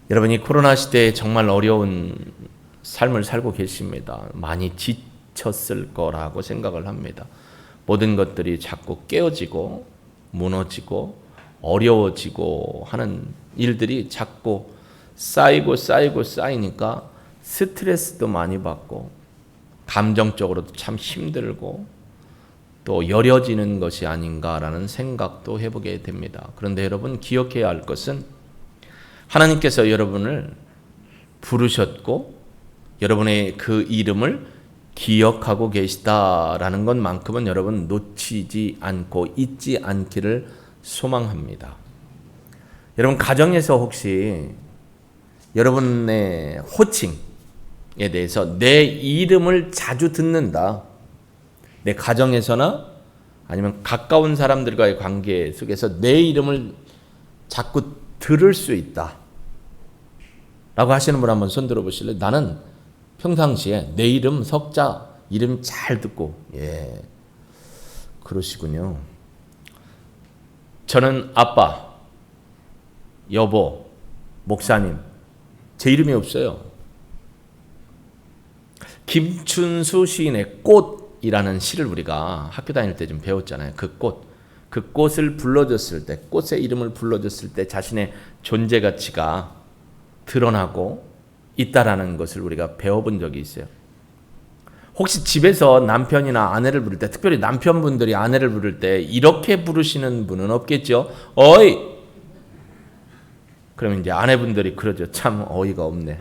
여러분이 코로나 시대에 정말 어려운 삶을 살고 계십니다. 많이 지쳤을 거라고 생각을 합니다. 모든 것들이 자꾸 깨어지고 무너지고 어려워지고 하는 일들이 자꾸 쌓이니까 스트레스도 많이 받고 감정적으로도 참 힘들고 또 여려지는 것이 아닌가라는 생각도 해보게 됩니다. 그런데 여러분 기억해야 할 것은 하나님께서 여러분을 부르셨고 여러분의 그 이름을 기억하고 계시다라는 것만큼은 여러분 놓치지 않고 잊지 않기를 소망합니다. 여러분 가정에서 혹시 여러분의 호칭에 대해서 내 이름을 자주 듣는다. 내 가정에서나 아니면 가까운 사람들과의 관계 속에서 내 이름을 자꾸 들을 수 있다 라고 하시는 분 한번 손 들어보실래요? 나는 평상시에 내 이름 석자 이름 잘 듣고 그러시군요. 저는 아빠, 여보, 목사님 제 이름이 없어요. 김춘수 시인의 꽃이라는 시를 우리가 학교 다닐 때 좀 배웠잖아요. 그 꽃을 불러줬을 때, 꽃의 이름을 불러줬을 때 자신의 존재 가치가 드러나고 있다라는 것을 우리가 배워본 적이 있어요. 혹시 집에서 남편이나 아내를 부를 때, 특별히 남편분들이 아내를 부를 때 이렇게 부르시는 분은 없겠죠? 어이! 그러면 이제 아내분들이 그러죠. 참 어이가 없네.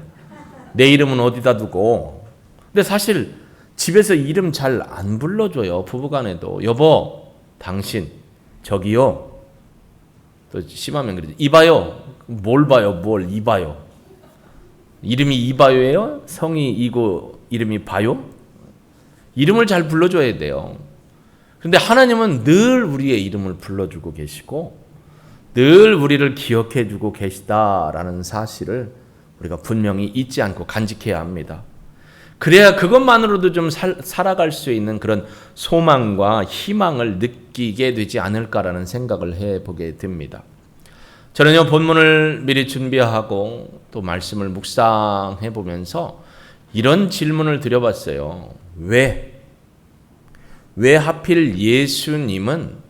내 이름은 어디다 두고. 근데 사실 집에서 이름 잘 안 불러줘요. 부부간에도. 여보, 당신. 저기요. 또 심하면 그러지. 이봐요. 뭘 봐요? 뭘 이봐요? 이름이 이봐요예요? 성이 이고 이름이 봐요? 이름을 잘 불러줘야 돼요. 그런데 하나님은 늘 우리의 이름을 불러주고 계시고 늘 우리를 기억해주고 계시다라는 사실을 우리가 분명히 잊지 않고 간직해야 합니다. 그래야 그것만으로도 좀 살아갈 수 있는 그런 소망과 희망을 느끼게 되지 않을까라는 생각을 해보게 됩니다. 저는요 본문을 미리 준비하고 또 말씀을 묵상해 보면서 이런 질문을 드려봤어요. 왜 하필 예수님은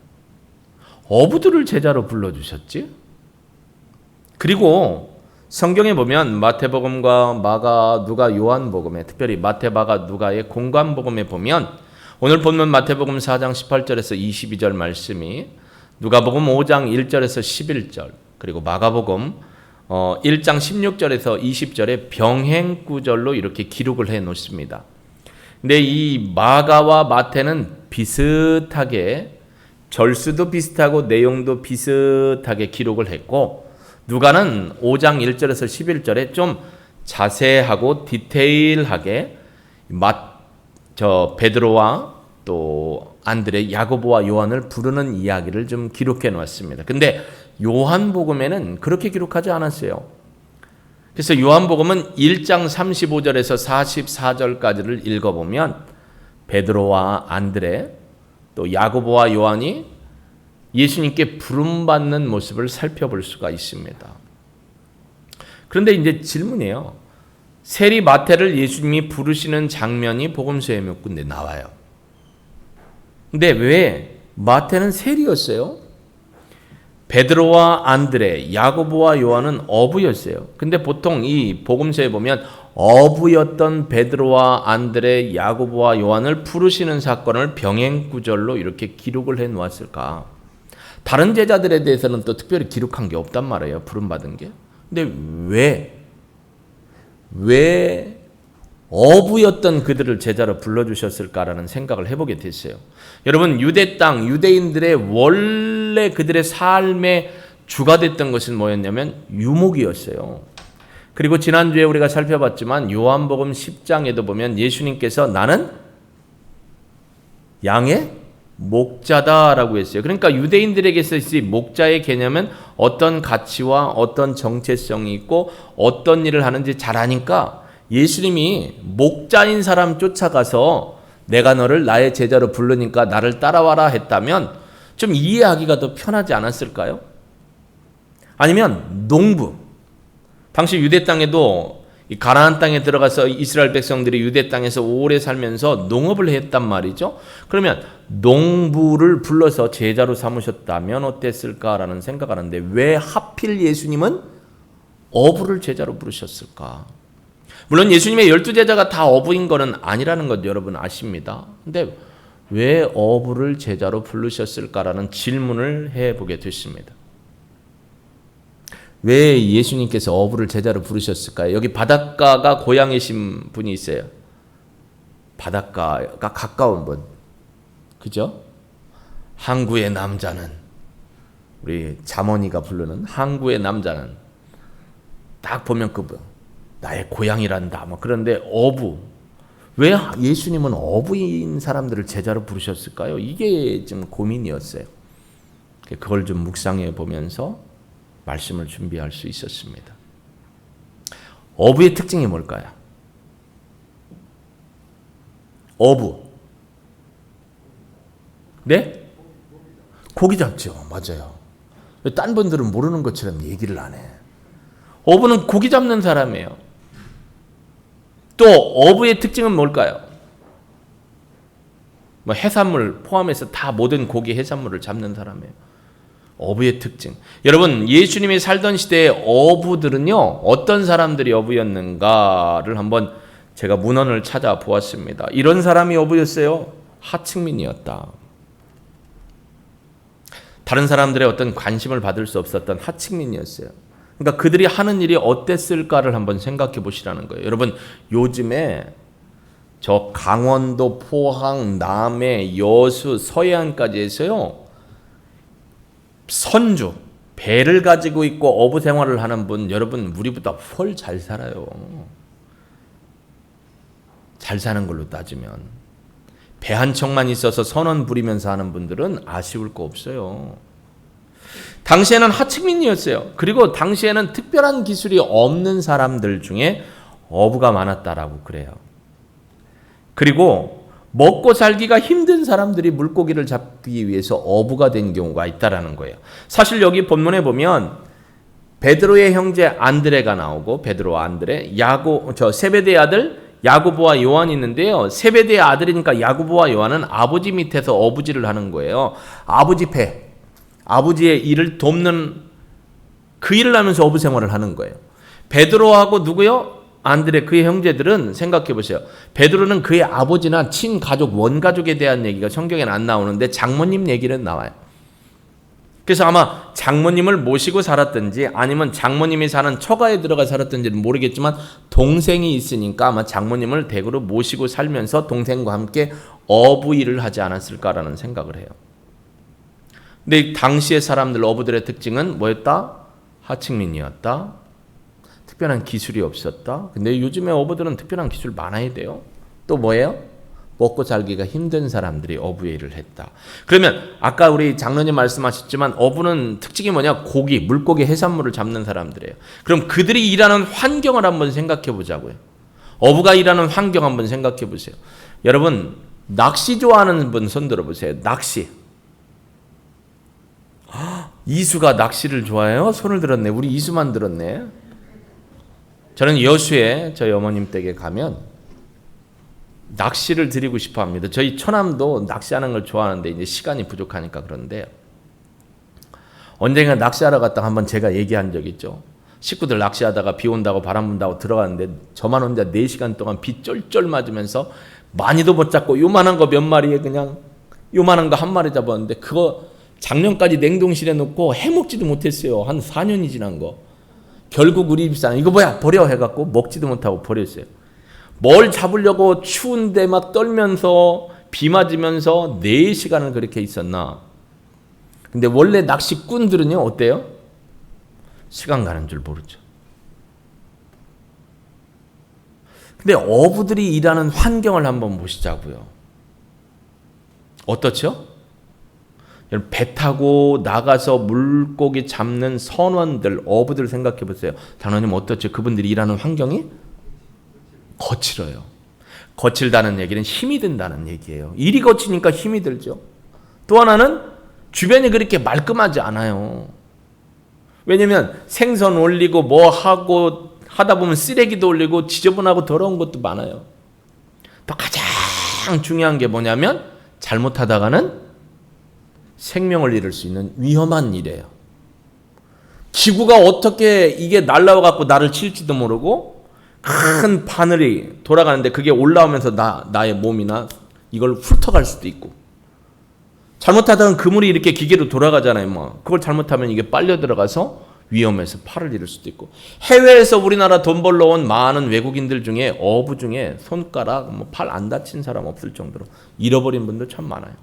어부들을 제자로 불러주셨지? 그리고 성경에 보면 마태복음과 마가, 누가, 요한복음에 특별히 마태, 마가, 누가의 공관복음에 보면 오늘 본문 마태복음 4장 18절에서 22절 말씀이 누가복음 5장 1절에서 11절 그리고 마가복음 1장 16절에서 20절에 병행구절로 이렇게 기록을 해 놓습니다. 근데 이 마가와 마태는 비슷하게 절수도 비슷하고 내용도 비슷하게 기록을 했고 누가는 5장 1절에서 11절에 좀 자세하고 디테일하게 베드로와 또 안드레, 야고보와 요한을 부르는 이야기를 좀 기록해 놓았습니다. 근데 요한복음에는 그렇게 기록하지 않았어요. 그래서 요한복음은 1장 35절에서 44절까지를 읽어보면 베드로와 안드레 또 야고보와 요한이 예수님께 부름받는 모습을 살펴볼 수가 있습니다. 그런데 이제 질문이에요. 세리 마태를 예수님이 부르시는 장면이 복음서에 몇 군데 나와요. 근데 왜 마태는 세리였어요? 베드로와 안드레, 야고보와 요한은 어부였어요. 근데 보통 이 복음서에 보면 어부였던 베드로와 안드레, 야고보와 요한을 부르시는 사건을 병행구절로 이렇게 기록을 해 놓았을까? 다른 제자들에 대해서는 또 특별히 기록한 게 없단 말이에요. 부름받은 게. 근데 왜 어부였던 그들을 제자로 불러주셨을까라는 생각을 해보게 됐어요. 여러분 유대 땅, 유대인들의 원래 그들의 삶의 주가 됐던 것은 뭐였냐면 유목이었어요. 그리고 지난주에 우리가 살펴봤지만 요한복음 10장에도 보면 예수님께서 나는 양의 목자다라고 했어요. 그러니까 유대인들에게서 이 목자의 개념은 어떤 가치와 어떤 정체성이 있고 어떤 일을 하는지 잘 아니까 예수님이 목자인 사람 쫓아가서 내가 너를 나의 제자로 부르니까 나를 따라와라 했다면 좀 이해하기가 더 편하지 않았을까요? 아니면 농부, 당시 유대 땅에도 이 가나안 땅에 들어가서 이스라엘 백성들이 유대 땅에서 오래 살면서 농업을 했단 말이죠. 그러면 농부를 불러서 제자로 삼으셨다면 어땠을까라는 생각을 하는데 왜 하필 예수님은 어부를 제자로 부르셨을까? 물론 예수님의 12제자가 다 어부인 것은 아니라는 것 여러분 아십니다. 근데 왜 어부를 제자로 부르셨을까라는 질문을 해보게 됐습니다. 왜 예수님께서 어부를 제자로 부르셨을까요? 여기 바닷가가 고향이신 분이 있어요. 바닷가가 가까운 분. 그죠? 항구의 남자는, 우리 잠언이가 부르는 항구의 남자는 딱 보면 그 나의 고향이란다. 뭐 그런데 어부. 왜 예수님은 어부인 사람들을 제자로 부르셨을까요? 이게 좀 고민이었어요. 그걸 좀 묵상해 보면서 말씀을 준비할 수 있었습니다. 어부의 특징이 뭘까요? 어부. 네? 고기 잡죠. 맞아요. 딴 분들은 모르는 것처럼 얘기를 안 해. 어부는 고기 잡는 사람이에요. 또 어부의 특징은 뭘까요? 뭐 해산물 포함해서 다 모든 고기 해산물을 잡는 사람이에요. 어부의 특징. 여러분, 예수님이 살던 시대의 어부들은요, 어떤 사람들이 어부였는가를 한번 제가 문헌을 찾아보았습니다. 이런 사람이 어부였어요. 하층민이었다. 다른 사람들의 어떤 관심을 받을 수 없었던 하층민이었어요. 그러니까 그들이 하는 일이 어땠을까를 한번 생각해 보시라는 거예요. 여러분, 요즘에 저 강원도, 포항, 남해, 여수, 서해안까지 해서요, 선주, 배를 가지고 있고 어부 생활을 하는 분, 여러분 우리보다 훨 잘 살아요. 잘 사는 걸로 따지면. 배 한 척만 있어서 선원 부리면서 하는 분들은 아쉬울 거 없어요. 당시에는 하층민이었어요. 그리고 당시에는 특별한 기술이 없는 사람들 중에 어부가 많았다라고 그래요. 그리고 먹고 살기가 힘든 사람들이 물고기를 잡기 위해서 어부가 된 경우가 있다라는 거예요. 사실 여기 본문에 보면 베드로의 형제 안드레가 나오고, 베드로와 안드레, 세베대의 아들 야고보와 요한이 있는데요. 세베대의 아들이니까 야고보와 요한은 아버지 밑에서 어부질을 하는 거예요. 아버지 배, 아버지의 일을 돕는 그 일을 하면서 어부 생활을 하는 거예요. 베드로하고 누구요? 안드레, 그의 형제들은 생각해 보세요. 베드로는 그의 아버지나 친가족, 원가족에 대한 얘기가 성경에는 안 나오는데 장모님 얘기는 나와요. 그래서 아마 장모님을 모시고 살았든지 아니면 장모님이 사는 처가에 들어가 살았든지는 모르겠지만 동생이 있으니까 아마 장모님을 댁으로 모시고 살면서 동생과 함께 어부 일을 하지 않았을까라는 생각을 해요. 근데 당시의 사람들, 어부들의 특징은 뭐였다? 하층민이었다. 특별한 기술이 없었다. 근데 요즘에 어부들은 특별한 기술 많아야 돼요. 또 뭐예요? 먹고 살기가 힘든 사람들이 어부의 일을 했다. 그러면 아까 우리 장로님 말씀하셨지만 어부는 특징이 뭐냐? 고기, 물고기, 해산물을 잡는 사람들이에요. 그럼 그들이 일하는 환경을 한번 생각해 보자고요. 어부가 일하는 환경 한번 생각해 보세요. 여러분, 낚시 좋아하는 분 손 들어보세요. 낚시. 이수가 낚시를 좋아해요? 손을 들었네. 우리 이수만 들었네. 저는 여수에 저희 어머님 댁에 가면 낚시를 드리고 싶어 합니다. 저희 처남도 낚시하는 걸 좋아하는데 이제 시간이 부족하니까 그런데 언젠가 낚시하러 갔다가 한번 제가 얘기한 적 있죠. 식구들 낚시하다가 비 온다고 바람 분다고 들어갔는데 저만 혼자 4시간 동안 비 쫄쫄 맞으면서 많이도 못 잡고 요만한 거 몇 마리에 그냥 요만한 거 한 마리 잡았는데 그거 작년까지 냉동실에 놓고 해먹지도 못했어요. 한 4년이 지난 거. 결국 우리 집사람 이거 뭐야 버려 해갖고 먹지도 못하고 버렸어요. 뭘 잡으려고 추운데 막 떨면서 비 맞으면서 4시간을 그렇게 있었나. 근데 원래 낚시꾼들은요 어때요? 시간 가는 줄 모르죠. 근데 어부들이 일하는 환경을 한번 보시자고요. 어떻죠? 배 타고 나가서 물고기 잡는 선원들, 어부들 생각해 보세요. 장로님 어떻죠? 그분들이 일하는 환경이 거칠어요. 거칠다는 얘기는 힘이 든다는 얘기예요. 일이 거치니까 힘이 들죠. 또 하나는 주변이 그렇게 말끔하지 않아요. 왜냐면 생선 올리고 뭐 하고 하다 보면 쓰레기도 올리고 지저분하고 더러운 것도 많아요. 또 가장 중요한 게 뭐냐면 잘못하다가는 생명을 잃을 수 있는 위험한 일이에요. 지구가 어떻게 이게 날라와 갖고 나를 칠지도 모르고 큰 바늘이 돌아가는데 그게 올라오면서 나의 몸이나 이걸 훑어갈 수도 있고, 잘못하다가 그물이 이렇게 기계로 돌아가잖아요. 뭐 그걸 잘못하면 이게 빨려 들어가서 위험해서 팔을 잃을 수도 있고, 해외에서 우리나라 돈 벌러 온 많은 외국인들 중에 어부 중에 손가락 팔 안 다친 사람 없을 정도로 잃어버린 분들 참 많아요.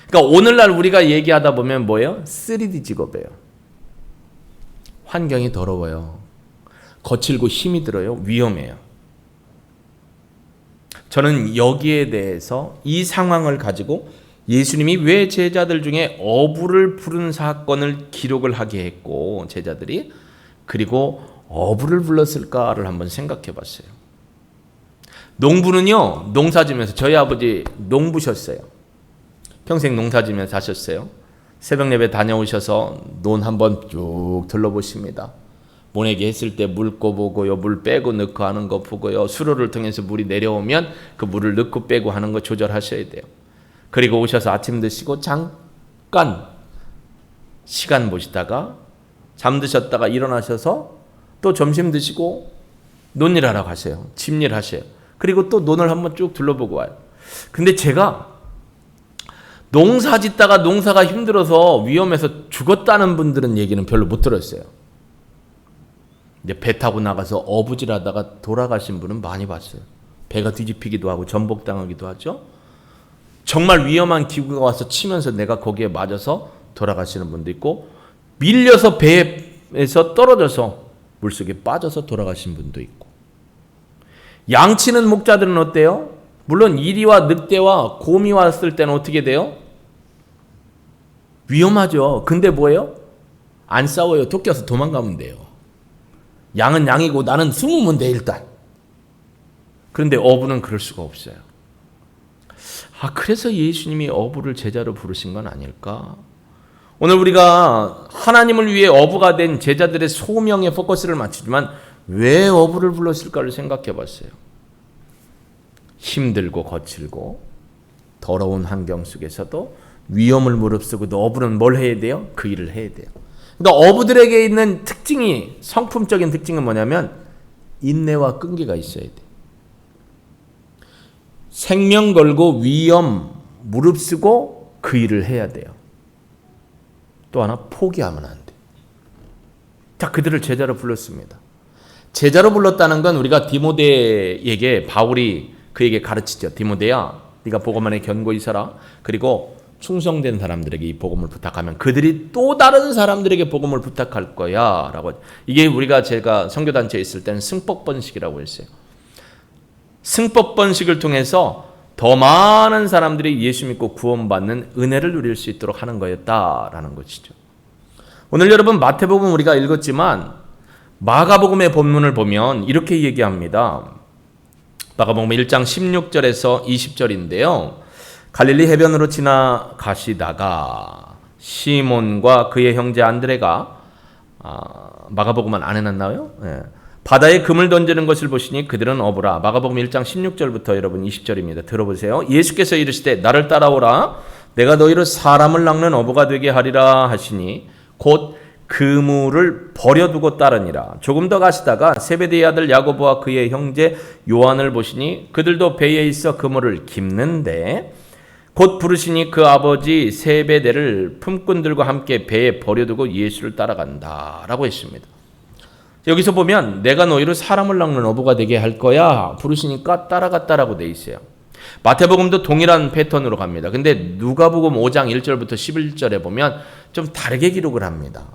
그러니까 오늘날 우리가 얘기하다 보면 뭐예요? 3D 직업이에요. 환경이 더러워요. 거칠고 힘이 들어요. 위험해요. 저는 여기에 대해서 이 상황을 가지고 예수님이 왜 제자들 중에 어부를 부른 사건을 기록을 하게 했고, 제자들이 그리고 어부를 불렀을까를 한번 생각해 봤어요. 농부는요, 농사지면서, 저희 아버지 농부셨어요. 평생 농사지면서 하셨어요. 새벽 예배 다녀오셔서 논 한번 쭉 둘러보십니다. 모내기 했을 때 물 꺼보고요, 물 빼고 넣고 하는 거 보고요, 수로를 통해서 물이 내려오면 그 물을 넣고 빼고 하는 거 조절하셔야 돼요. 그리고 오셔서 아침 드시고 잠깐 시간 보시다가 잠드셨다가 일어나셔서 또 점심 드시고 논일 하러 가세요. 집일 하세요. 그리고 또 논을 한번 쭉 둘러보고 와요. 근데 제가 농사 짓다가 농사가 힘들어서 위험해서 죽었다는 분들은 얘기는 별로 못 들었어요. 이제 배 타고 나가서 어부질하다가 돌아가신 분은 많이 봤어요. 배가 뒤집히기도 하고 전복당하기도 하죠. 정말 위험한 기구가 와서 치면서 내가 거기에 맞아서 돌아가시는 분도 있고, 밀려서 배에서 떨어져서 물속에 빠져서 돌아가신 분도 있고. 양치는 목자들은 어때요? 물론 이리와 늑대와 곰이 왔을 때는 어떻게 돼요? 위험하죠. 근데 뭐예요? 안 싸워요. 토끼와서 도망가면 돼요. 양은 양이고 나는 숨으면 돼 일단. 그런데 어부는 그럴 수가 없어요. 그래서 예수님이 어부를 제자로 부르신 건 아닐까? 오늘 우리가 하나님을 위해 어부가 된 제자들의 소명에 포커스를 맞추지만 왜 어부를 불렀을까를 생각해 봤어요. 힘들고 거칠고 더러운 환경 속에서도 위험을 무릅쓰고도 어부는 뭘 해야 돼요? 그 일을 해야 돼요. 그러니까 어부들에게 있는 특징이, 성품적인 특징은 뭐냐면 인내와 끈기가 있어야 돼요. 생명 걸고 위험 무릅쓰고 그 일을 해야 돼요. 또 하나, 포기하면 안 돼요. 자, 그들을 제자로 불렀습니다. 제자로 불렀다는 건 우리가 디모데에게 바울이 그에게 가르치죠. 디모데야, 네가 복음 안에 견고히 서라. 그리고 충성된 사람들에게 이 복음을 부탁하면 그들이 또 다른 사람들에게 복음을 부탁할 거야 라고. 이게 제가 선교단체에 있을 때는 승법번식이라고 했어요. 승법번식을 통해서 더 많은 사람들이 예수 믿고 구원받는 은혜를 누릴 수 있도록 하는 거였다라는 것이죠. 오늘 여러분 마태복음 우리가 읽었지만 마가복음의 본문을 보면 이렇게 얘기합니다. 마가복음 1장 16절에서 20절인데요. 갈릴리 해변으로 지나가시다가 시몬과 그의 형제 안드레가 마가복음은 안 해놨나요? 네. 바다에 금을 던지는 것을 보시니 그들은 어부라. 마가복음 1장 16절부터 여러분 20절입니다. 들어보세요. 예수께서 이르시되 나를 따라오라. 내가 너희를 사람을 낚는 어부가 되게 하리라 하시니 곧 그물을 버려두고 따르니라. 조금 더 가시다가 세베대의 아들 야고보와 그의 형제 요한을 보시니 그들도 배에 있어 그물을 깁는데 곧 부르시니 그 아버지 세베대를 품꾼들과 함께 배에 버려두고 예수를 따라간다 라고 했습니다. 여기서 보면 내가 너희를 사람을 낚는 어부가 되게 할 거야 부르시니까 따라갔다라고 돼 있어요. 마태복음도 동일한 패턴으로 갑니다. 근데 누가복음 5장 1절부터 11절에 보면 좀 다르게 기록을 합니다.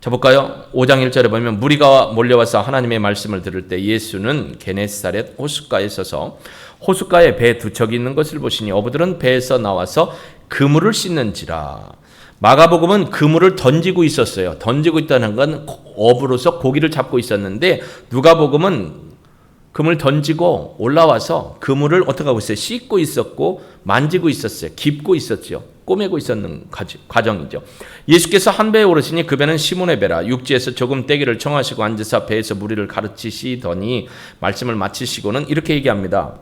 자 볼까요? 5장 1절에 보면 무리가 몰려와서 하나님의 말씀을 들을 때 예수는 게네사렛 호숫가에 서서 호숫가에 배 두 척이 있는 것을 보시니 어부들은 배에서 나와서 그물을 씻는지라. 마가복음은 그물을 던지고 있었어요. 던지고 있다는 건 어부로서 고기를 잡고 있었는데 누가복음은 그물 던지고 올라와서 그물을 어떻게 하고 있어요? 씻고 있었고 만지고 있었어요. 깁고 있었죠. 꼬매고 있었는 과정이죠. 예수께서 한 배에 오르시니 그 배는 시몬의 배라. 육지에서 조금 떼기를 청하시고 앉으사 배에서 무리를 가르치시더니 말씀을 마치시고는 이렇게 얘기합니다.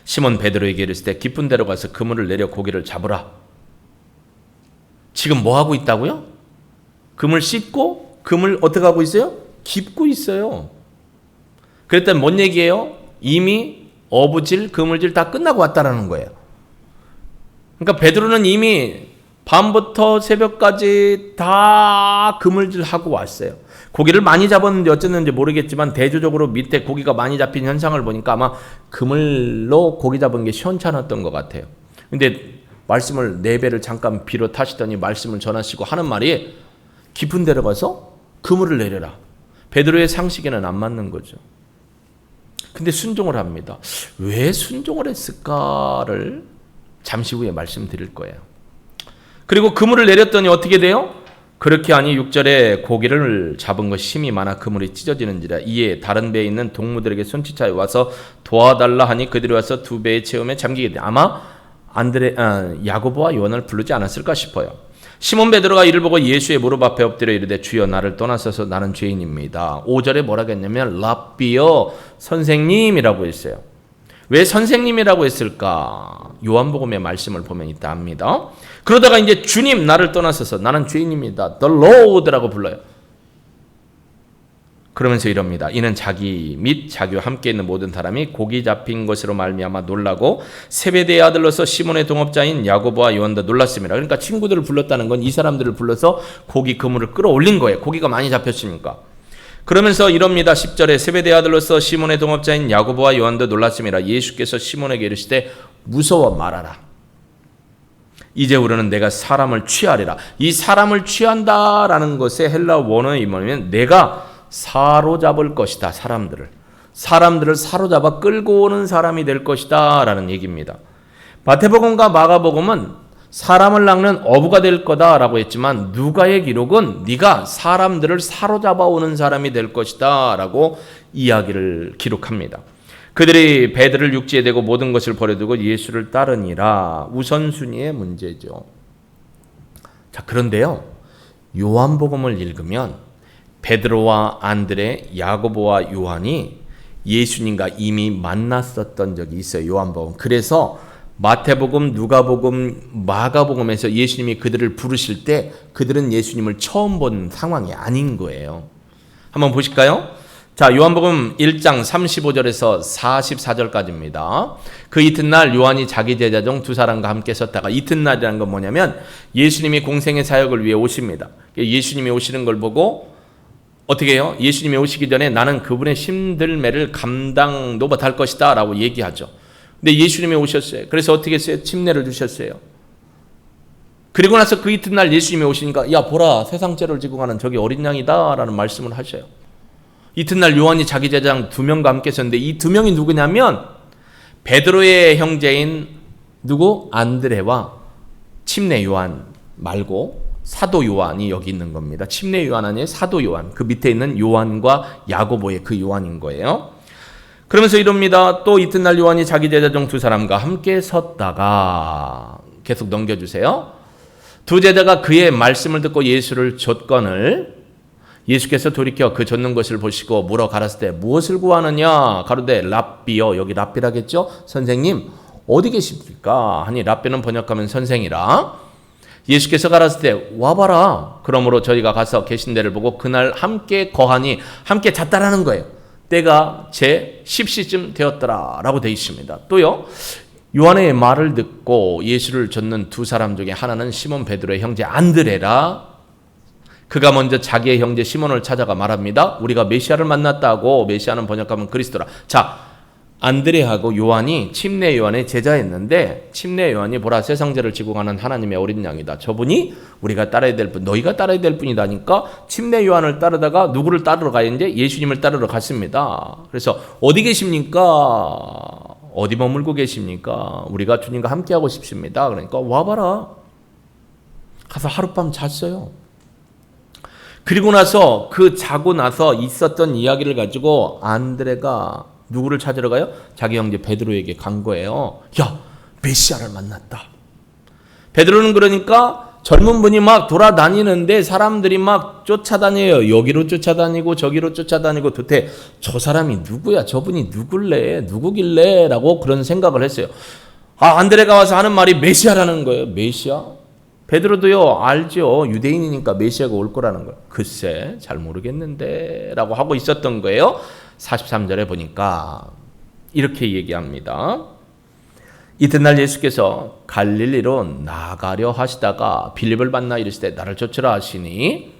시몬 베드로에게 이르시되 깊은 데로 가서 그물을 내려 고기를 잡으라. 지금 뭐 하고 있다고요? 그물 씻고 그물 어떻게 하고 있어요? 깁고 있어요. 그랬더니 뭔 얘기예요? 이미 어부질, 그물질 다 끝나고 왔다라는 거예요. 그러니까 베드로는 이미 밤부터 새벽까지 다 그물질하고 왔어요. 고기를 많이 잡았는데 어쨌는지 모르겠지만 대조적으로 밑에 고기가 많이 잡힌 현상을 보니까 아마 그물로 고기 잡은 게 시원찮았던 것 같아요. 근데 말씀을 4배를 잠깐 비로 타시더니 말씀을 전하시고 하는 말이 깊은 데로 가서 그물을 내려라. 베드로의 상식에는 안 맞는 거죠. 근데 순종을 합니다. 왜 순종을 했을까를 잠시 후에 말씀드릴 거예요. 그리고 그물을 내렸더니 어떻게 돼요? 그렇게 하니 6절에 고기를 잡은 것이 힘이 많아 그물이 찢어지는지라. 이에 다른 배에 있는 동무들에게 손짓하여 와서 도와달라 하니 그들이 와서 2배의 체험에 잠기게 돼. 아마 야고보와 요한을 부르지 않았을까 싶어요. 시몬 베드로가 이를 보고 예수의 무릎 앞에 엎드려 이르되 주여 나를 떠나소서 나는 죄인입니다. 5절에 뭐라고 했냐면 랍비여 선생님이라고 했어요. 왜 선생님이라고 했을까? 요한복음의 말씀을 보면 있다 합니다. 그러다가 이제 주님 나를 떠나소서 나는 죄인입니다. The Lord라고 불러요. 그러면서 이럽니다. 이는 자기 및 자기와 함께 있는 모든 사람이 고기 잡힌 것으로 말미암아 놀라고 세베대의 아들로서 시몬의 동업자인 야고보와 요한도 놀랐습니다. 그러니까 친구들을 불렀다는 건 이 사람들을 불러서 고기 그물을 끌어올린 거예요. 고기가 많이 잡혔으니까. 그러면서 이럽니다. 10절에 세베대의 아들로서 시몬의 동업자인 야고보와 요한도 놀랐습니다. 예수께서 시몬에게 이르시되 무서워 말아라. 이제 우리는 내가 사람을 취하리라. 이 사람을 취한다라는 것의 헬라 원어의 뭐냐면 내가 사로잡을 것이다. 사람들을 사로잡아 끌고 오는 사람이 될 것이다 라는 얘기입니다. 마태복음과 마가복음은 사람을 낚는 어부가 될 거다라고 했지만 누가의 기록은 네가 사람들을 사로잡아 오는 사람이 될 것이다 라고 이야기를 기록합니다. 그들이 배들을 육지에 대고 모든 것을 버려두고 예수를 따르니라. 우선순위의 문제죠. 자, 그런데요, 요한복음을 읽으면 베드로와 안드레, 야고보와 요한이 예수님과 이미 만났었던 적이 있어요. 요한복음. 그래서 마태복음, 누가복음, 마가복음에서 예수님이 그들을 부르실 때 그들은 예수님을 처음 본 상황이 아닌 거예요. 한번 보실까요? 자, 요한복음 1장 35절에서 44절까지입니다. 그 이튿날 요한이 자기 제자 중 2사람과 함께 섰다가, 이튿날이라는 건 뭐냐면 예수님이 공생의 사역을 위해 오십니다. 예수님이 오시는 걸 보고 어떻게 해요? 예수님이 오시기 전에 나는 그분의 힘들매를 감당도 못할 것이다 라고 얘기하죠. 근데 예수님이 오셨어요. 그래서 어떻게 했어요? 침례를 주셨어요. 그리고 나서 그 이튿날 예수님이 오시니까 야 보라 세상 죄를 지고 가는 저기 어린 양이다 라는 말씀을 하셔요. 이튿날 요한이 자기 제자장 2명과 함께 섰는데 이 2명이 누구냐면 베드로의 형제인 누구? 안드레와 침례 요한 말고 사도 요한이 여기 있는 겁니다. 침례 요한 아니에요. 사도 요한. 그 밑에 있는 요한과 야고보의 그 요한인 거예요. 그러면서 이럽니다. 또 이튿날 요한이 자기 제자 중 2사람과 함께 섰다가, 계속 넘겨주세요. 2 제자가 그의 말씀을 듣고 예수를 좇거늘 예수께서 돌이켜 그 좇는 것을 보시고 물어 가라스 때 무엇을 구하느냐 가로되 랍비여. 여기 랍비라겠죠. 선생님 어디 계십니까 하니 랍비는 번역하면 선생이라. 예수께서 가라스 때 와봐라. 그러므로 저희가 가서 계신 데를 보고 그날 함께 거하니, 함께 잤다라는 거예요. 때가 제 10시쯤 되었더라 라고 되어 있습니다. 또요, 요한의 말을 듣고 예수를 좇는 2사람 중에 하나는 시몬 베드로의 형제 안드레라. 그가 먼저 자기의 형제 시몬을 찾아가 말합니다. 우리가 메시아를 만났다고. 메시아는 번역하면 그리스도라. 자, 안드레하고 요한이 침례 요한의 제자였는데 침례 요한이 보라 세상 죄를 지고 가는 하나님의 어린 양이다. 저분이 우리가 따라야 될 분, 너희가 따라야 될 분이다니까 침례 요한을 따르다가 누구를 따르러 가는데 예수님을 따르러 갔습니다. 그래서 어디 계십니까? 어디 머물고 계십니까? 우리가 주님과 함께하고 싶습니다. 그러니까 와봐라. 가서 하룻밤 잤어요. 그리고 나서 그 자고 나서 있었던 이야기를 가지고 안드레가 누구를 찾으러 가요? 자기 형제 베드로에게 간 거예요. 야, 메시아를 만났다. 베드로는 그러니까 젊은 분이 막 돌아다니는데 사람들이 막 쫓아다녀요. 여기로 쫓아다니고 저기로 쫓아다니고 도대체 저 사람이 누구야? 저분이 누굴래? 누구길래? 라고 그런 생각을 했어요. 안드레가 와서 하는 말이 메시아라는 거예요. 메시아? 베드로도요, 알죠. 유대인이니까 메시아가 올 거라는 거예요. 글쎄, 잘 모르겠는데 라고 하고 있었던 거예요. 43절에 보니까 이렇게 얘기합니다. 이튿날 예수께서 갈릴리로 나가려 하시다가 빌립을 만나 이르시되 나를 쫓으라 하시니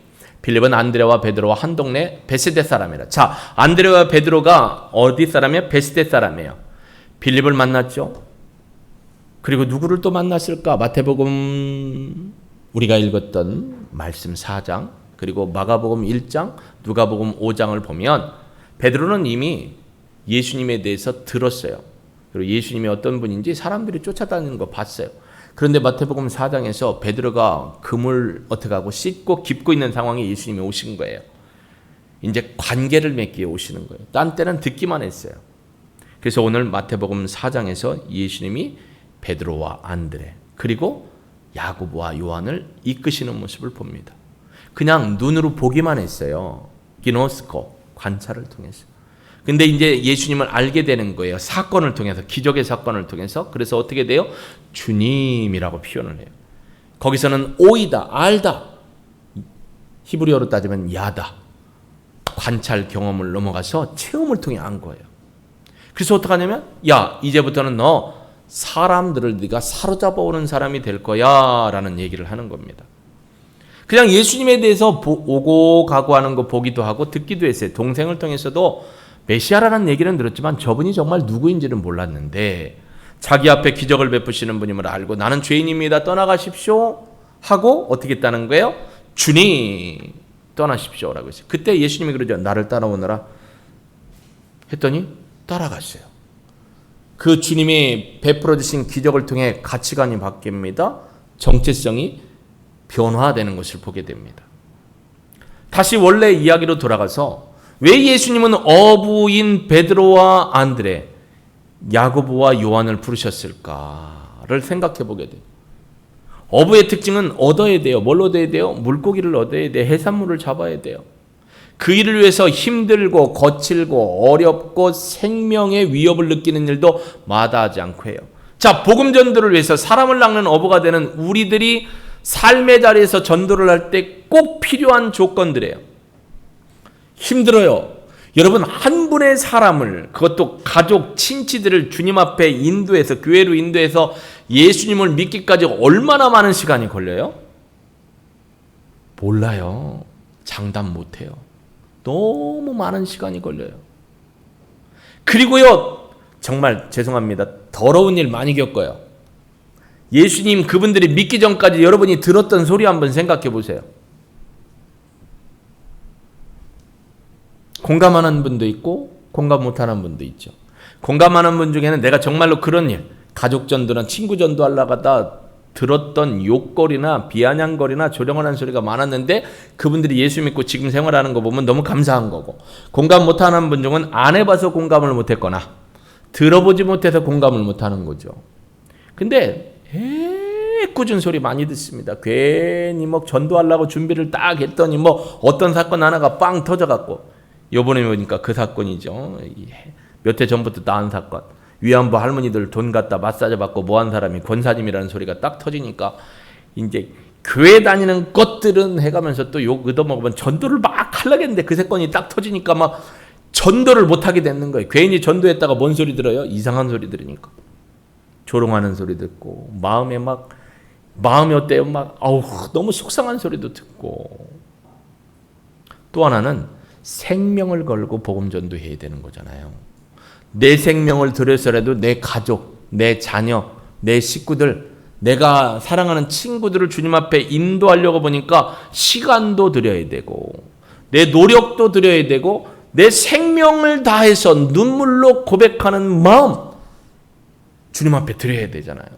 빌립은 안드레와 베드로와 한 동네 베세데 사람이라. 자, 안드레와 베드로가 어디 사람이에요? 베세데 사람이에요. 빌립을 만났죠. 그리고 누구를 또 만났을까? 마태복음 우리가 읽었던 말씀 4장, 그리고 마가복음 1장, 누가복음 5장을 보면 베드로는 이미 예수님에 대해서 들었어요. 그리고 예수님이 어떤 분인지 사람들이 쫓아다니는 거 봤어요. 그런데 마태복음 4장에서 베드로가 금을 어떻게 하고 씻고 깁고 있는 상황에 예수님이 오신 거예요. 이제 관계를 맺기에 오시는 거예요. 딴 때는 듣기만 했어요. 그래서 오늘 마태복음 4장에서 예수님이 베드로와 안드레 그리고 야고보와 요한을 이끄시는 모습을 봅니다. 그냥 눈으로 보기만 했어요. 기노스코, 관찰을 통해서. 근데 이제 예수님을 알게 되는 거예요. 사건을 통해서, 기적의 사건을 통해서. 그래서 어떻게 돼요? 주님이라고 표현을 해요. 거기서는 오이다, 알다. 히브리어로 따지면 야다. 관찰 경험을 넘어가서 체험을 통해 안 거예요. 그래서 어떡하냐면, 야, 이제부터는 너 사람들을 네가 사로잡아 오는 사람이 될 거야 라는 얘기를 하는 겁니다. 그냥 예수님에 대해서 오고 가고 하는 거 보기도 하고 듣기도 했어요. 동생을 통해서도 메시아라는 얘기는 들었지만 저분이 정말 누구인지는 몰랐는데 자기 앞에 기적을 베푸시는 분임을 알고 나는 죄인입니다. 떠나가십시오 하고 어떻게 했다는 거예요? 주님 떠나십시오라고 했어요. 그때 예수님이 그러죠. 나를 따라오너라 했더니 따라갔어요. 그 주님이 베풀어 주신 기적을 통해 가치관이 바뀝니다. 정체성이 변화되는 것을 보게 됩니다. 다시 원래 이야기로 돌아가서 왜 예수님은 어부인 베드로와 안드레, 야고보와 요한을 부르셨을까를 생각해 보게 돼요. 어부의 특징은 얻어야 돼요. 뭘 얻어야 돼요? 물고기를 얻어야 돼요. 해산물을 잡아야 돼요. 그 일을 위해서 힘들고 거칠고 어렵고 생명의 위협을 느끼는 일도 마다하지 않고 해요. 자, 복음 전도를 위해서 사람을 낚는 어부가 되는 우리들이 삶의 자리에서 전도를 할 때 꼭 필요한 조건들이에요. 힘들어요. 여러분, 한 분의 사람을, 그것도 가족, 친지들을 주님 앞에 인도해서, 교회로 인도해서 예수님을 믿기까지 얼마나 많은 시간이 걸려요? 몰라요. 장담 못해요. 너무 많은 시간이 걸려요. 그리고요, 정말 죄송합니다. 더러운 일 많이 겪어요. 예수님 그분들이 믿기 전까지 여러분이 들었던 소리 한번 생각해 보세요. 공감하는 분도 있고 공감 못하는 분도 있죠. 공감하는 분 중에는 내가 정말로 그런 일, 가족 전도나 친구 전도 하려고 하다 들었던 욕거리나 비아냥거리나 조령하는 소리가 많았는데 그분들이 예수 믿고 지금 생활하는 거 보면 너무 감사한 거고, 공감 못하는 분 중은 안 해봐서 공감을 못했거나 들어보지 못해서 공감을 못하는 거죠. 근데 꾸준 소리 많이 듣습니다. 괜히 뭐 전도하려고 준비를 딱 했더니 뭐 어떤 사건 하나가 빵 터져갖고, 요번에 보니까 그 사건이죠. 몇 해 전부터 나은 사건. 위안부 할머니들 돈 갖다 마사지 받고 뭐한 사람이 권사님이라는 소리가 딱 터지니까 이제 교회 다니는 것들은 해가면서 또 욕 얻어먹으면 전도를 막 하려고 했는데 그 사건이 딱 터지니까 막 전도를 못하게 되는 거예요. 괜히 전도했다가 뭔 소리 들어요? 이상한 소리 들으니까. 조롱하는 소리 듣고 마음이 어때요? 막 너무 속상한 소리도 듣고. 또 하나는 생명을 걸고 복음 전도해야 되는 거잖아요. 내 생명을 들여서라도 내 가족, 내 자녀, 내 식구들, 내가 사랑하는 친구들을 주님 앞에 인도하려고 보니까 시간도 들여야 되고 내 노력도 들여야 되고 내 생명을 다해서 눈물로 고백하는 마음 주님 앞에 드려야 되잖아요.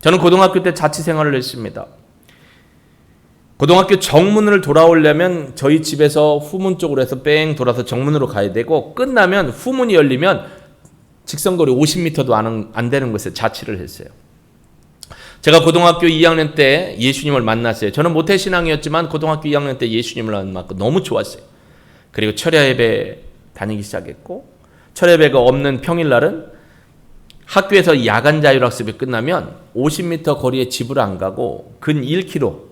저는 고등학교 때 자취 생활을 했습니다. 고등학교 정문을 돌아오려면 저희 집에서 후문 쪽으로 해서 뺑 돌아서 정문으로 가야 되고, 끝나면 후문이 열리면 직선거리 50m도 안 되는 곳에 자취를 했어요. 제가 고등학교 2학년 때 예수님을 만났어요. 저는 모태신앙이었지만 고등학교 2학년 때 예수님을 만났고 너무 좋았어요. 그리고 철야 예배 다니기 시작했고, 철야 예배가 없는 평일날은 학교에서 야간 자율학습이 끝나면 50m 거리에 집을 안 가고 근 1km까지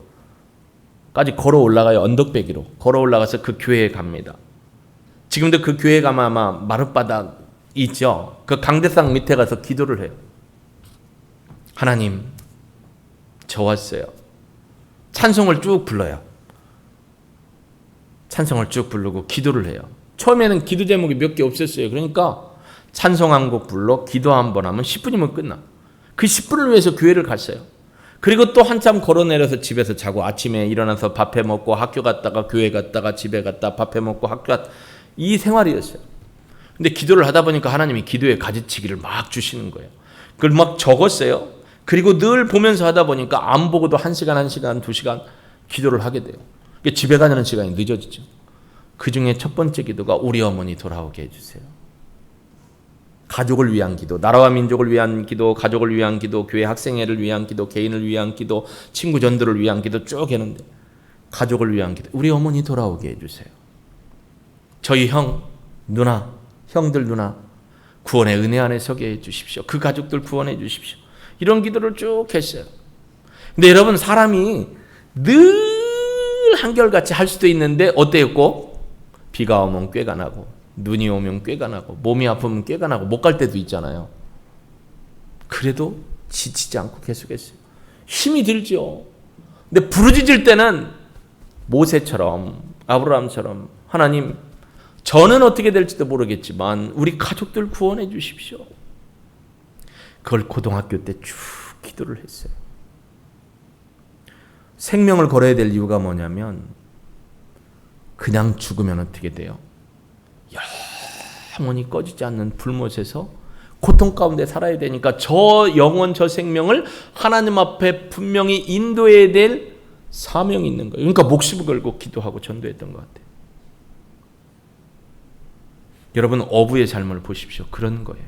걸어 올라가요. 언덕배기로 걸어 올라가서 그 교회에 갑니다. 지금도 그 교회 가면 아마 마룻바닥 있죠. 그 강대상 밑에 가서 기도를 해요. 하나님, 저 왔어요. 찬송을 쭉 불러요. 찬송을 쭉 부르고 기도를 해요. 처음에는 기도 제목이 몇 개 없었어요. 그러니까 찬송 한 곡 불러 기도 한 번 하면 10분이면 끝나. 그 10분을 위해서 교회를 갔어요. 그리고 또 한참 걸어 내려서 집에서 자고 아침에 일어나서 밥 해 먹고 학교 갔다가 교회 갔다가 집에 갔다 밥 해 먹고 학교 갔다, 이 생활이었어요. 근데 기도를 하다 보니까 하나님이 기도의 가지치기를 막 주시는 거예요. 그걸 막 적었어요. 그리고 늘 보면서 하다 보니까 안 보고도 1시간, 1시간, 2시간 기도를 하게 돼요. 집에 가는 시간이 늦어지죠. 그 중에 첫 번째 기도가 우리 어머니 돌아오게 해주세요. 가족을 위한 기도, 나라와 민족을 위한 기도, 가족을 위한 기도, 교회 학생회를 위한 기도, 개인을 위한 기도, 친구 전도를 위한 기도 쭉 했는데, 가족을 위한 기도, 우리 어머니 돌아오게 해주세요. 저희 형, 누나, 형들 누나 구원의 은혜 안에 서게 해주십시오. 그 가족들 구원해 주십시오. 이런 기도를 쭉 했어요. 근데 여러분, 사람이 늘 한결같이 할 수도 있는데 어때였고? 비가 오면 꾀가 나고 눈이 오면 꾀가 나고 몸이 아프면 꾀가 나고 못 갈 때도 있잖아요. 그래도 지치지 않고 계속했어요. 힘이 들죠. 근데 부르짖을 때는 모세처럼, 아브라함처럼, 하나님, 저는 어떻게 될지도 모르겠지만 우리 가족들 구원해 주십시오. 그걸 고등학교 때 쭉 기도를 했어요. 생명을 걸어야 될 이유가 뭐냐면, 그냥 죽으면 어떻게 돼요? 영원히 꺼지지 않는 불못에서 고통 가운데 살아야 되니까 저 영혼, 저 생명을 하나님 앞에 분명히 인도해야 될 사명이 있는 거예요. 그러니까 목숨을 걸고 기도하고 전도했던 것 같아요. 여러분, 어부의 삶을 보십시오. 그런 거예요.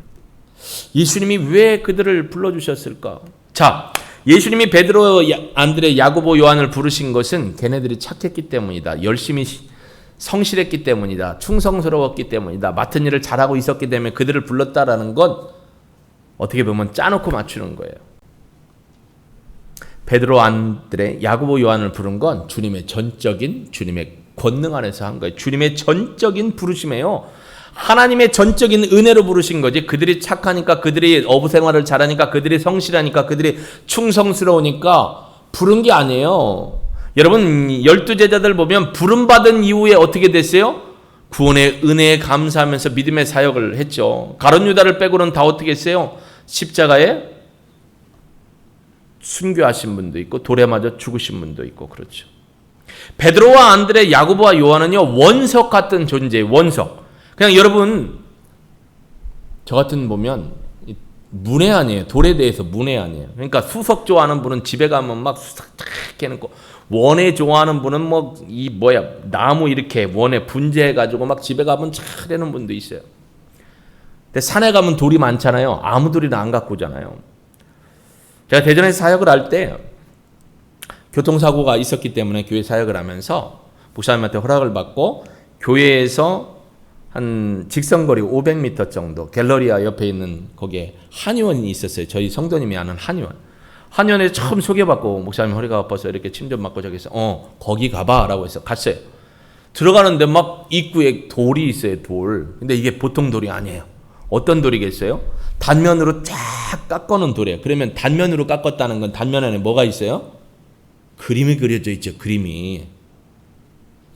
예수님이 왜 그들을 불러주셨을까? 자, 예수님이 베드로, 안드레, 야고보, 요한을 부르신 것은 걔네들이 착했기 때문이다. 열심히 성실했기 때문이다. 충성스러웠기 때문이다. 맡은 일을 잘하고 있었기 때문에 그들을 불렀다라는 건 어떻게 보면 짜놓고 맞추는 거예요. 베드로, 안드레, 야고보, 요한을 부른 건 주님의 전적인, 주님의 권능 안에서 한 거예요. 주님의 전적인 부르심이에요. 하나님의 전적인 은혜로 부르신 거지. 그들이 착하니까, 그들이 어부 생활을 잘하니까, 그들이 성실하니까, 그들이 충성스러우니까 부른 게 아니에요. 여러분, 12제자들 보면 부름받은 이후에 어떻게 됐어요? 구원의 은혜에 감사하면서 믿음의 사역을 했죠. 가룟 유다를 빼고는 다 어떻게 했어요? 십자가에 순교하신 분도 있고 돌에 맞아 죽으신 분도 있고 그렇죠. 베드로와 안드레, 야고보와 요한은요, 원석 같은 존재예요. 원석. 그냥 여러분, 저 같은 보면 문외한이에요. 돌에 대해서 문외한이에요. 그러니까 수석 좋아하는 분은 집에 가면 막 수석 탁 해놓고, 원에 좋아하는 분은 나무 이렇게 원에 분재해가지고 막 집에 가면 잘 해놓은 분도 있어요. 근데 산에 가면 돌이 많잖아요. 아무 돌이나 안 갖고 오잖아요. 제가 대전에서 사역을 할 때 교통사고가 있었기 때문에 교회 사역을 하면서 목사님한테 허락을 받고 교회에서 한 직선거리 500m 정도 갤러리아 옆에 있는 거기에 한의원이 있었어요. 저희 성도님이 아는 한의원. 한의원에 처음 소개받고 목사님 허리가 아파서 이렇게 침 좀 맞고 저기서 거기 가봐 라고 해서 갔어요. 들어가는데 막 입구에 돌이 있어요. 돌. 근데 이게 보통 돌이 아니에요. 어떤 돌이겠어요? 단면으로 쫙 깎아놓은 돌이에요. 그러면 단면으로 깎았다는 건 단면 안에 뭐가 있어요? 그림이 그려져 있죠. 그림이.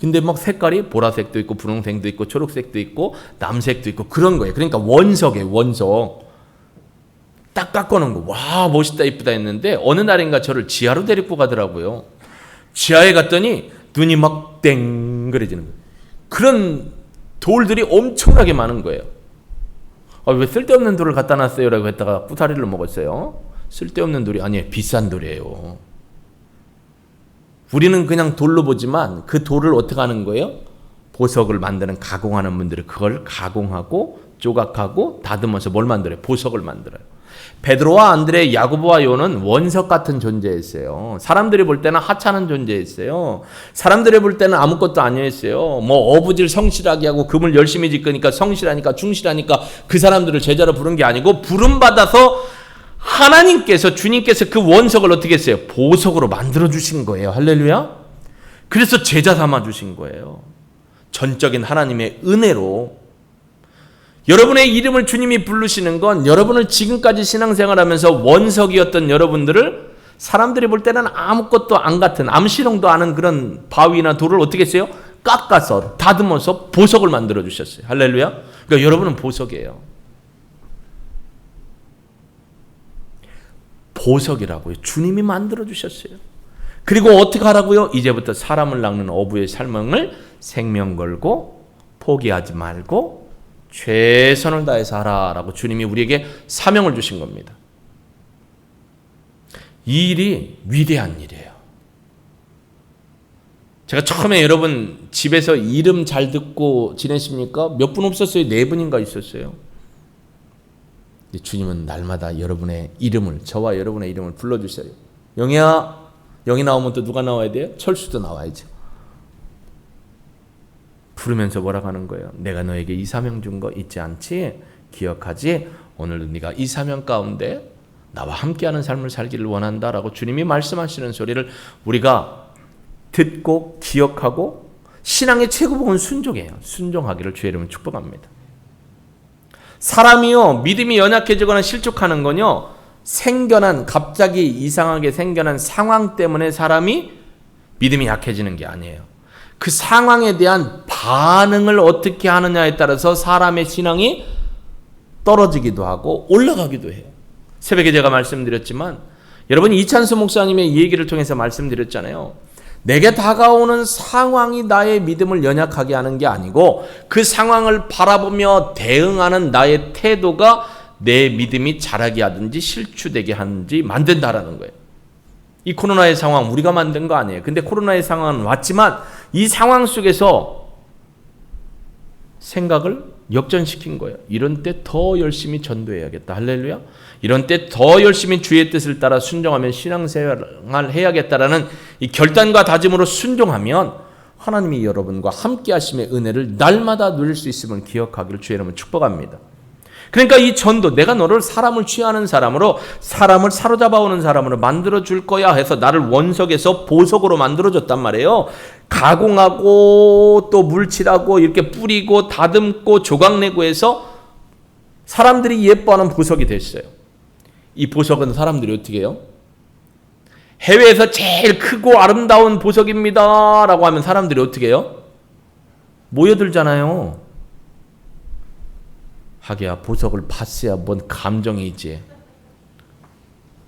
근데 막 색깔이 보라색도 있고 분홍색도 있고 초록색도 있고 남색도 있고 그런 거예요. 그러니까 원석이에요. 원석. 딱 깎아놓은 거. 와, 멋있다 이쁘다 했는데 어느 날인가 저를 지하로 데리고 가더라고요. 지하에 갔더니 눈이 막 땡그래지는 거예요. 그런 돌들이 엄청나게 많은 거예요. 왜 쓸데없는 돌을 갖다 놨어요? 라고 했다가 꾸타리를 먹었어요. 쓸데없는 돌이 아니에요. 비싼 돌이에요. 우리는 그냥 돌로 보지만 그 돌을 어떻게 하는 거예요? 보석을 만드는 가공하는 분들이 그걸 가공하고 조각하고 다듬어서 뭘 만들어요? 보석을 만들어요. 베드로와 안드레, 야고보와 요한은 원석 같은 존재였어요. 사람들이 볼 때는 하찮은 존재였어요. 사람들이 볼 때는 아무것도 아니었어요. 뭐 어부질 성실하게 하고 금을 열심히 짓으니까 성실하니까 충실하니까 그 사람들을 제자로 부른 게 아니고 부름받아서 하나님께서 주님께서 그 원석을 어떻게 했어요? 보석으로 만들어 주신 거예요. 할렐루야. 그래서 제자 삼아 주신 거예요. 전적인 하나님의 은혜로 여러분의 이름을 주님이 부르시는 건 여러분을 지금까지 신앙생활하면서 원석이었던 여러분들을 사람들이 볼 때는 아무것도 안 같은 암시롱도 아는 그런 바위나 돌을 어떻게 했어요? 깎아서 다듬어서 보석을 만들어 주셨어요. 할렐루야. 그러니까 여러분은 보석이에요. 보석이라고요. 주님이 만들어 주셨어요. 그리고 어떻게 하라고요? 이제부터 사람을 낚는 어부의 삶을 생명 걸고 포기하지 말고 최선을 다해서 하라라고 주님이 우리에게 사명을 주신 겁니다. 이 일이 위대한 일이에요. 제가 처음에 여러분 집에서 이름 잘 듣고 지내십니까? 몇 분 없었어요? 4분인가 있었어요. 주님은 날마다 여러분의 이름을, 저와 여러분의 이름을 불러주셔요. 영희야, 영희 나오면 또 누가 나와야 돼요? 철수도 나와야죠. 부르면서 뭐라고 하는 거예요? 내가 너에게 이 사명 준 거 잊지 않지? 기억하지? 오늘도 네가 이 사명 가운데 나와 함께하는 삶을 살기를 원한다라고 주님이 말씀하시는 소리를 우리가 듣고 기억하고 신앙의 최고봉은 순종이에요. 순종하기를 주의 이름으로 축복합니다. 사람이요 믿음이 연약해지거나 실족하는 건요 생겨난 갑자기 이상하게 생겨난 상황 때문에 사람이 믿음이 약해지는 게 아니에요. 그 상황에 대한 반응을 어떻게 하느냐에 따라서 사람의 신앙이 떨어지기도 하고 올라가기도 해요. 새벽에 제가 말씀드렸지만 여러분 이찬수 목사님의 이 얘기를 통해서 말씀드렸잖아요. 내게 다가오는 상황이 나의 믿음을 연약하게 하는 게 아니고 그 상황을 바라보며 대응하는 나의 태도가 내 믿음이 자라게 하든지 실추되게 하든지 만든다라는 거예요. 이 코로나의 상황 우리가 만든 거 아니에요. 근데 코로나의 상황은 왔지만 이 상황 속에서 생각을 역전시킨 거예요. 이런 때 더 열심히 전도해야겠다. 할렐루야. 이런 때 더 열심히 주의 뜻을 따라 순종하면 신앙생활을 해야겠다라는 이 결단과 다짐으로 순종하면 하나님이 여러분과 함께 하심의 은혜를 날마다 누릴 수 있음을 기억하기를 주의 이름으로 축복합니다. 그러니까 이 전도 내가 너를 사람을 취하는 사람으로 사람을 사로잡아오는 사람으로 만들어줄 거야 해서 나를 원석에서 보석으로 만들어줬단 말이에요. 가공하고 또 물칠하고 이렇게 뿌리고 다듬고 조각내고 해서 사람들이 예뻐하는 보석이 됐어요. 이 보석은 사람들이 어떻게 해요? 해외에서 제일 크고 아름다운 보석입니다 라고 하면 사람들이 어떻게 해요? 모여들잖아요. 하기야 보석을 봤어야 뭔 감정이 있지.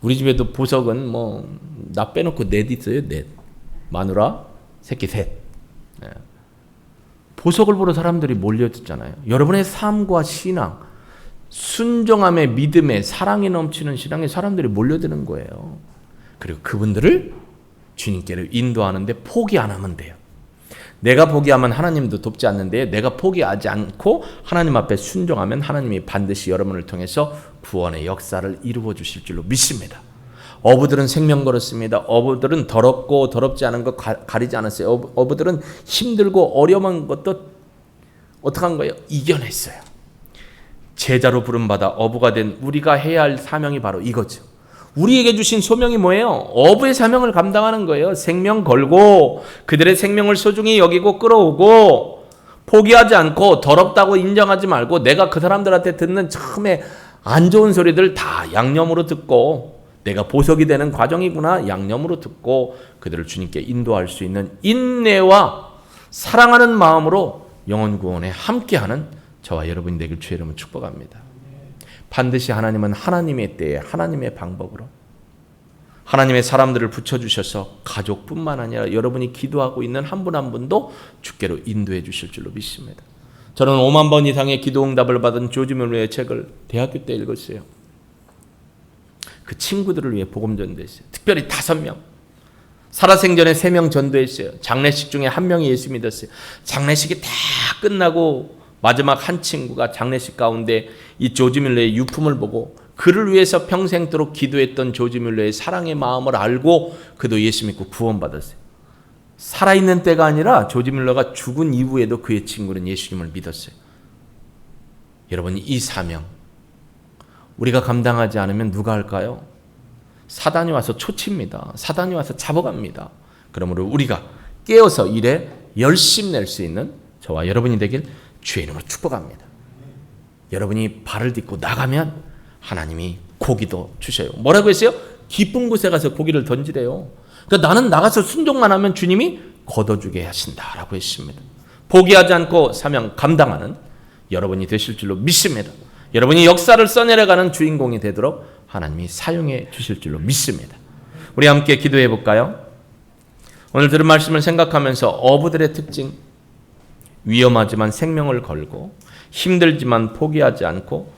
우리 집에도 보석은 뭐 나 빼놓고 넷 있어요. 넷. 마누라 새끼 셋. 네. 보석을 보러 사람들이 몰려들잖아요. 여러분의 삶과 신앙, 순종함의 믿음에 사랑이 넘치는 신앙에 사람들이 몰려드는 거예요. 그리고 그분들을 주님께로 인도하는데 포기 안 하면 돼요. 내가 포기하면 하나님도 돕지 않는데 내가 포기하지 않고 하나님 앞에 순종하면 하나님이 반드시 여러분을 통해서 구원의 역사를 이루어 주실 줄로 믿습니다. 어부들은 생명 걸었습니다. 어부들은 더럽고 더럽지 않은 것 가리지 않았어요. 어부들은 힘들고 어려운 것도 어떻게 한 거예요? 이겨냈어요. 제자로 부름받아 어부가 된 우리가 해야 할 사명이 바로 이거죠. 우리에게 주신 소명이 뭐예요? 어부의 사명을 감당하는 거예요. 생명 걸고 그들의 생명을 소중히 여기고 끌어오고 포기하지 않고 더럽다고 인정하지 말고 내가 그 사람들한테 듣는 처음에 안 좋은 소리들 다 양념으로 듣고 내가 보석이 되는 과정이구나 양념으로 듣고 그들을 주님께 인도할 수 있는 인내와 사랑하는 마음으로 영혼 구원에 함께하는 저와 여러분이 되길 주의 이름으로 축복합니다. 반드시 하나님은 하나님의 때에 하나님의 방법으로 하나님의 사람들을 붙여주셔서 가족뿐만 아니라 여러분이 기도하고 있는 한 분 한 분도 주께로 인도해 주실 줄로 믿습니다. 저는 5만 번 이상의 기도 응답을 받은 조지 뮬러의 책을 대학교 때 읽었어요. 그 친구들을 위해 복음 전도했어요. 특별히 5명 살아생전에 3명 전도했어요. 장례식 중에 1명이 예수 믿었어요. 장례식이 다 끝나고 마지막 한 친구가 장례식 가운데 이 조지 뮬러의 유품을 보고 그를 위해서 평생도록 기도했던 조지 뮬러의 사랑의 마음을 알고 그도 예수 믿고 구원받았어요. 살아있는 때가 아니라 조지 뮬러가 죽은 이후에도 그의 친구는 예수님을 믿었어요. 여러분, 이 사명 우리가 감당하지 않으면 누가 할까요? 사단이 와서 초칩니다. 사단이 와서 잡아갑니다. 그러므로 우리가 깨어서 일에 열심 낼 수 있는 저와 여러분이 되길 주의 이름으로 축복합니다. 여러분이 발을 딛고 나가면 하나님이 고기도 주셔요. 뭐라고 했어요? 깊은 곳에 가서 고기를 던지래요. 그러니까 나는 나가서 순종만 하면 주님이 걷어주게 하신다라고 했습니다. 포기하지 않고 사명 감당하는 여러분이 되실 줄로 믿습니다. 여러분이 역사를 써내려가는 주인공이 되도록 하나님이 사용해 주실 줄로 믿습니다. 우리 함께 기도해 볼까요? 오늘 들은 말씀을 생각하면서 어부들의 특징, 위험하지만 생명을 걸고 힘들지만 포기하지 않고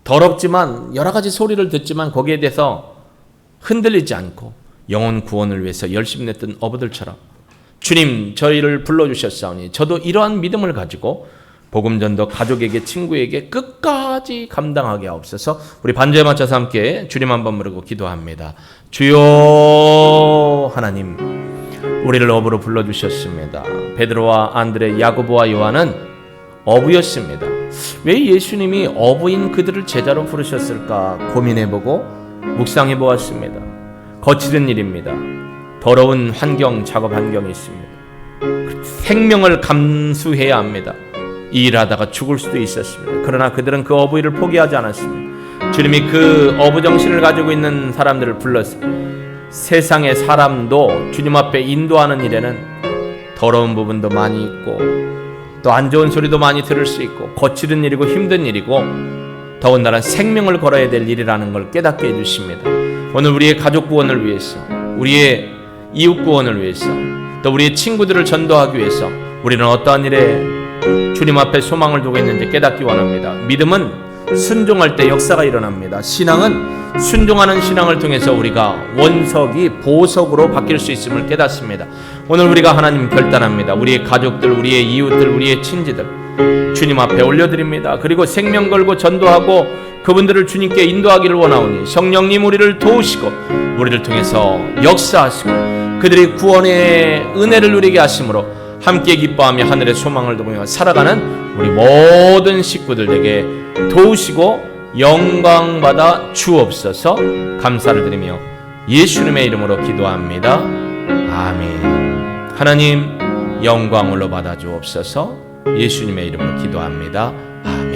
더럽지만 여러 가지 소리를 듣지만 거기에 대해서 흔들리지 않고 영혼 구원을 위해서 열심히 냈던 어부들처럼 주님 저희를 불러주셨사오니 저도 이러한 믿음을 가지고 복음전도 가족에게 친구에게 끝까지 감당하게 하옵소서. 우리 반주에 맞춰서 함께 주님 한번 부르고 기도합니다. 주여 하나님, 우리를 어부로 불러주셨습니다. 베드로와 안드레, 야고보와 요한은 어부였습니다. 왜 예수님이 어부인 그들을 제자로 부르셨을까 고민해보고 묵상해보았습니다. 거칠은 일입니다. 더러운 환경, 작업 환경이 있습니다. 생명을 감수해야 합니다. 일하다가 죽을 수도 있었습니다. 그러나 그들은 그 어부일을 포기하지 않았습니다. 주님이 그 어부 정신을 가지고 있는 사람들을 불러서 세상의 사람도 주님 앞에 인도하는 일에는 더러운 부분도 많이 있고 또 안 좋은 소리도 많이 들을 수 있고 거칠은 일이고 힘든 일이고 더군다나 생명을 걸어야 될 일이라는 걸 깨닫게 해주십니다. 오늘 우리의 가족 구원을 위해서, 우리의 이웃 구원을 위해서, 또 우리의 친구들을 전도하기 위해서 우리는 어떠한 일에 주님 앞에 소망을 두고 있는지 깨닫기 원합니다. 믿음은 순종할 때 역사가 일어납니다. 신앙은 순종하는 신앙을 통해서 우리가 원석이 보석으로 바뀔 수 있음을 깨닫습니다. 오늘 우리가 하나님 결단합니다. 우리의 가족들, 우리의 이웃들, 우리의 친지들 주님 앞에 올려드립니다. 그리고 생명 걸고 전도하고 그분들을 주님께 인도하기를 원하오니 성령님 우리를 도우시고 우리를 통해서 역사하시고 그들이 구원의 은혜를 누리게 하심으로 함께 기뻐하며 하늘의 소망을 두며 살아가는 우리 모든 식구들에게 도우시고 영광받아 주옵소서. 감사를 드리며 예수님의 이름으로 기도합니다. 아멘. 하나님 영광으로 받아 주옵소서. 예수님의 이름으로 기도합니다. 아멘.